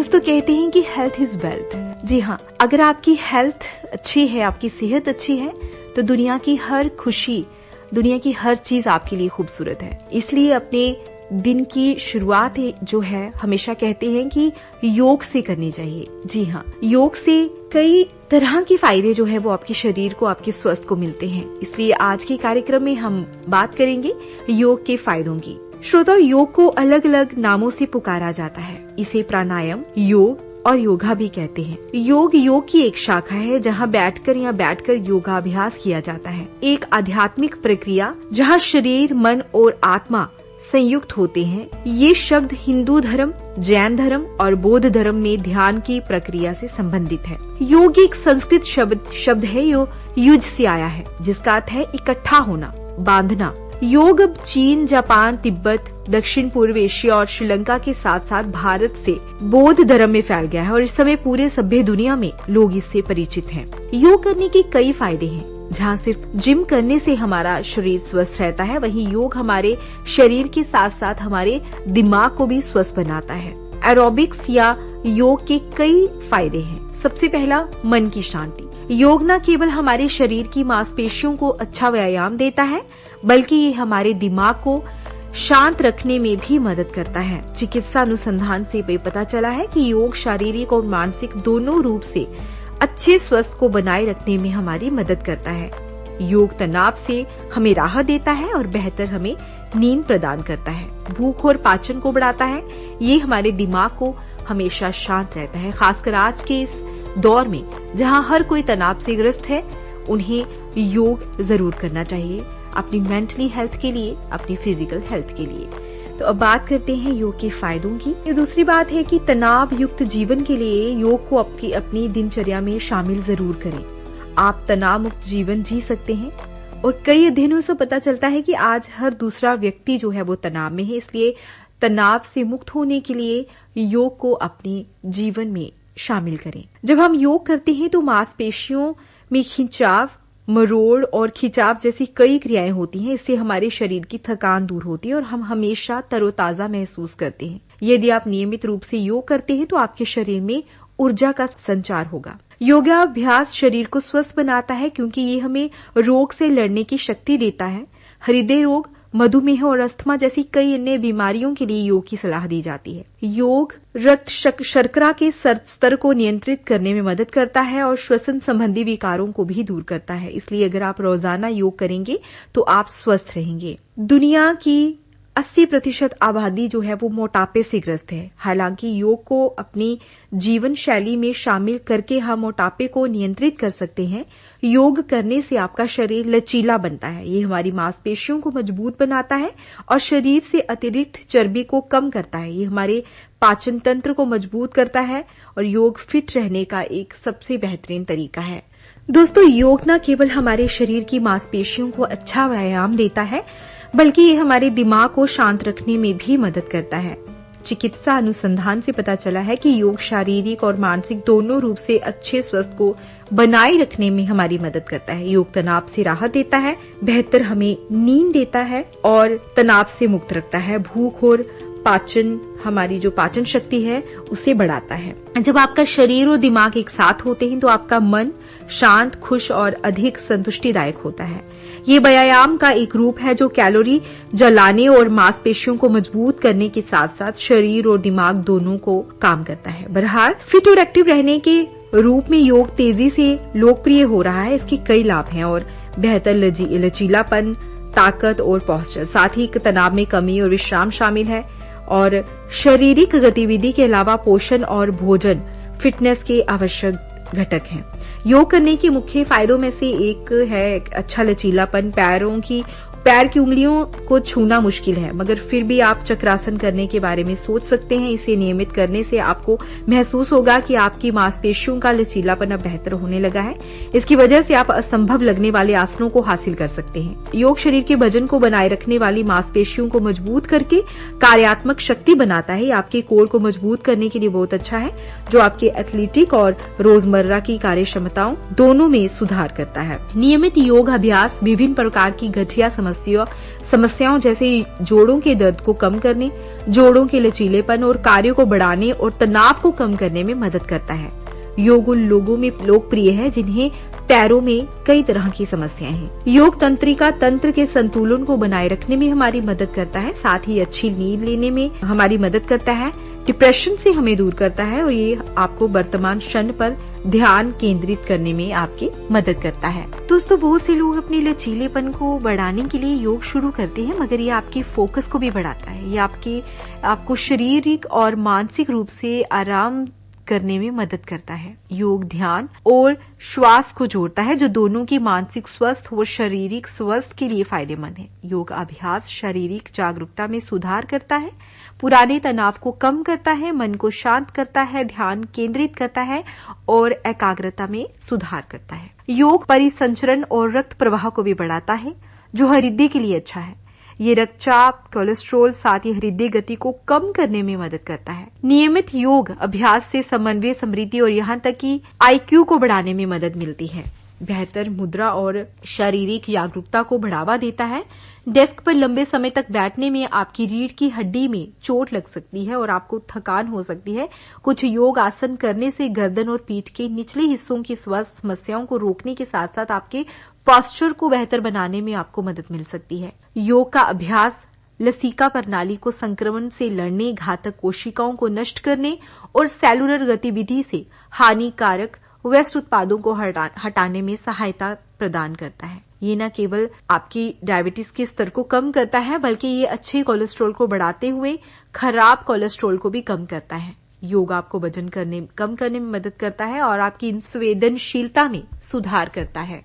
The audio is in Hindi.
दोस्तों कहते हैं कि हेल्थ इज वेल्थ। जी हाँ, अगर आपकी हेल्थ अच्छी है, आपकी सेहत अच्छी है, तो दुनिया की हर खुशी, दुनिया की हर चीज आपके लिए खूबसूरत है। इसलिए अपने दिन की शुरुआत जो है हमेशा कहते हैं कि योग से करनी चाहिए। जी हाँ, योग से कई तरह के फायदे जो है वो आपके शरीर को, आपके स्वास्थ्य को मिलते हैं। इसलिए आज के कार्यक्रम में हम बात करेंगे योग के फायदों की। श्रोता, योग को अलग अलग नामों से पुकारा जाता है। इसे प्राणायाम, योग और योगा भी कहते हैं। योग की एक शाखा है जहां बैठकर योगाभ्यास किया जाता है। एक आध्यात्मिक प्रक्रिया जहां शरीर, मन और आत्मा संयुक्त होते हैं। ये शब्द हिंदू धर्म, जैन धर्म और बौद्ध धर्म में ध्यान की प्रक्रिया से संबंधित है। योग एक संस्कृत शब्द है जो युज से आया है, जिसका अर्थ है इकट्ठा होना, बांधना। योग अब चीन, जापान, तिब्बत, दक्षिण पूर्व एशिया और श्रीलंका के साथ साथ भारत से बौद्ध धर्म में फैल गया है और इस समय पूरे सभ्य दुनिया में लोग इससे परिचित हैं। योग करने के कई फायदे हैं। जहाँ सिर्फ जिम करने से हमारा शरीर स्वस्थ रहता है, वहीं योग हमारे शरीर के साथ साथ हमारे दिमाग को भी स्वस्थ बनाता है। एरोबिक्स या योग के कई फायदे हैं। सबसे पहला, मन की शांति। योग न केवल हमारे शरीर की मांसपेशियों को अच्छा व्यायाम देता है, बल्कि ये हमारे दिमाग को शांत रखने में भी मदद करता है। चिकित्सा अनुसंधान से भी पता चला है कि योग शारीरिक और मानसिक दोनों रूप से अच्छे स्वास्थ्य को बनाए रखने में हमारी मदद करता है। योग तनाव से हमें राहत देता है और बेहतर हमें नींद प्रदान करता है। भूख और पाचन को बढ़ाता है। ये हमारे दिमाग को हमेशा शांत रहता है। खासकर आज के इस दौर में जहां हर कोई तनाव से ग्रस्त है, उन्हें योग जरूर करना चाहिए, अपनी मेंटली हेल्थ के लिए, अपनी फिजिकल हेल्थ के लिए। तो अब बात करते हैं योग के फायदों की। ये दूसरी बात है कि तनाव युक्त जीवन के लिए योग को अपनी दिनचर्या में शामिल जरूर करें। आप तनाव मुक्त जीवन जी सकते हैं और कई अध्ययनों से पता चलता है कि आज हर दूसरा व्यक्ति जो है वो तनाव में है। इसलिए तनाव से मुक्त होने के लिए योग को अपने जीवन में शामिल करें। जब हम योग करते हैं तो मांसपेशियों में खिंचाव, मरोड़ और खिंचाव जैसी कई क्रियाएं होती हैं। इससे हमारे शरीर की थकान दूर होती है और हम हमेशा तरोताजा महसूस करते हैं। यदि आप नियमित रूप से योग करते हैं तो आपके शरीर में ऊर्जा का संचार होगा। योगाभ्यास शरीर को स्वस्थ बनाता है क्योंकि ये हमें रोग से लड़ने की शक्ति देता है। हृदय रोग, मधुमेह और अस्थमा जैसी कई अन्य बीमारियों के लिए योग की सलाह दी जाती है। योग रक्त शर्करा के स्तर को नियंत्रित करने में मदद करता है और श्वसन संबंधी विकारों को भी दूर करता है। इसलिए अगर आप रोजाना योग करेंगे तो आप स्वस्थ रहेंगे। दुनिया की 80% आबादी जो है वो मोटापे से ग्रस्त है। हालांकि योग को अपनी जीवन शैली में शामिल करके हम मोटापे को नियंत्रित कर सकते हैं। योग करने से आपका शरीर लचीला बनता है। ये हमारी मांसपेशियों को मजबूत बनाता है और शरीर से अतिरिक्त चर्बी को कम करता है। ये हमारे पाचन तंत्र को मजबूत करता है और योग फिट रहने का एक सबसे बेहतरीन तरीका है। दोस्तों, योग न केवल हमारे शरीर की मांसपेशियों को अच्छा व्यायाम देता है, बल्कि ये हमारे दिमाग को शांत रखने में भी मदद करता है। चिकित्सा अनुसंधान से पता चला है कि योग शारीरिक और मानसिक दोनों रूप से अच्छे स्वास्थ्य को बनाए रखने में हमारी मदद करता है। योग तनाव से राहत देता है, बेहतर हमें नींद देता है और तनाव से मुक्त रखता है। भूख और पाचन, हमारी जो पाचन शक्ति है उसे बढ़ाता है। जब आपका शरीर और दिमाग एक साथ होते हैं तो आपका मन शांत, खुश और अधिक संतुष्टिदायक होता है। ये व्यायाम का एक रूप है जो कैलोरी जलाने और मांसपेशियों को मजबूत करने के साथ साथ शरीर और दिमाग दोनों को काम करता है। बहरहाल, फिट और एक्टिव रहने के रूप में योग तेजी से लोकप्रिय हो रहा है। इसके कई लाभ हैं और बेहतर लचीलापन, ताकत और पॉस्चर, साथ ही तनाव में कमी और विश्राम शामिल है। और शारीरिक गतिविधि के अलावा पोषण और भोजन फिटनेस के आवश्यक घटक हैं। योग करने के मुख्य फायदों में से एक है अच्छा लचीलापन। पैर की उंगलियों को छूना मुश्किल है, मगर फिर भी आप चक्रासन करने के बारे में सोच सकते हैं। इसे नियमित करने से आपको महसूस होगा कि आपकी मांसपेशियों का लचीलापन अब बेहतर होने लगा है। इसकी वजह से आप असंभव लगने वाले आसनों को हासिल कर सकते हैं। योग शरीर के वजन को बनाए रखने वाली मांसपेशियों को मजबूत करके कार्यात्मक शक्ति बनाता है। आपके कोर को मजबूत करने के लिए बहुत अच्छा है, जो आपके एथलेटिक और रोजमर्रा की कार्य क्षमताओं दोनों में सुधार करता है। नियमित योग अभ्यास विभिन्न प्रकार की गठिया समस्याओं जैसे जोड़ों के दर्द को कम करने, जोड़ों के लचीलेपन और कार्यों को बढ़ाने और तनाव को कम करने में मदद करता है। योग उन लोगों में लोकप्रिय है जिन्हें पैरों में कई तरह की समस्याएं हैं। योग तंत्रिका तंत्र के संतुलन को बनाए रखने में हमारी मदद करता है, साथ ही अच्छी नींद लेने में हमारी मदद करता है, डिप्रेशन से हमें दूर करता है और ये आपको वर्तमान क्षण पर ध्यान केंद्रित करने में आपकी मदद करता है। दोस्तों, बहुत से लोग अपने लचीलेपन को बढ़ाने के लिए योग शुरू करते हैं, मगर ये आपकी फोकस को भी बढ़ाता है। ये आपको शारीरिक और मानसिक रूप से आराम करने में मदद करता है। योग ध्यान और श्वास को जोड़ता है, जो दोनों की मानसिक स्वस्थ और शारीरिक स्वस्थ के लिए फायदेमंद है। योग अभ्यास शारीरिक जागरूकता में सुधार करता है, पुराने तनाव को कम करता है, मन को शांत करता है, ध्यान केंद्रित करता है और एकाग्रता में सुधार करता है। योग परिसंचरण और रक्त प्रवाह को भी बढ़ाता है, जो हृदय के लिए अच्छा है। ये रक्तचाप, कोलेस्ट्रॉल, साथ ही हृदय गति को कम करने में मदद करता है। नियमित योग अभ्यास से समन्वय, समृद्धि और यहाँ तक कि IQ को बढ़ाने में मदद मिलती है। बेहतर मुद्रा और शारीरिक जागरूकता को बढ़ावा देता है। डेस्क पर लंबे समय तक बैठने में आपकी रीढ़ की हड्डी में चोट लग सकती है और आपको थकान हो सकती है। कुछ योग आसन करने से गर्दन और पीठ के निचले हिस्सों की स्वास्थ्य समस्याओं को रोकने के साथ साथ आपके पोस्चर को बेहतर बनाने में आपको मदद मिल सकती है। योग का अभ्यास लसीका प्रणाली को संक्रमण से लड़ने, घातक कोशिकाओं को नष्ट करने और सेलुलर गतिविधि से हानिकारक वेस्ट उत्पादों को हटाने में सहायता प्रदान करता है। ये न केवल आपकी डायबिटीज के स्तर को कम करता है, बल्कि ये अच्छे कोलेस्ट्रॉल को बढ़ाते हुए खराब कोलेस्ट्रॉल को भी कम करता है। योग आपको वजन कम करने में मदद करता है और आपकी संवेदनशीलता में सुधार करता है।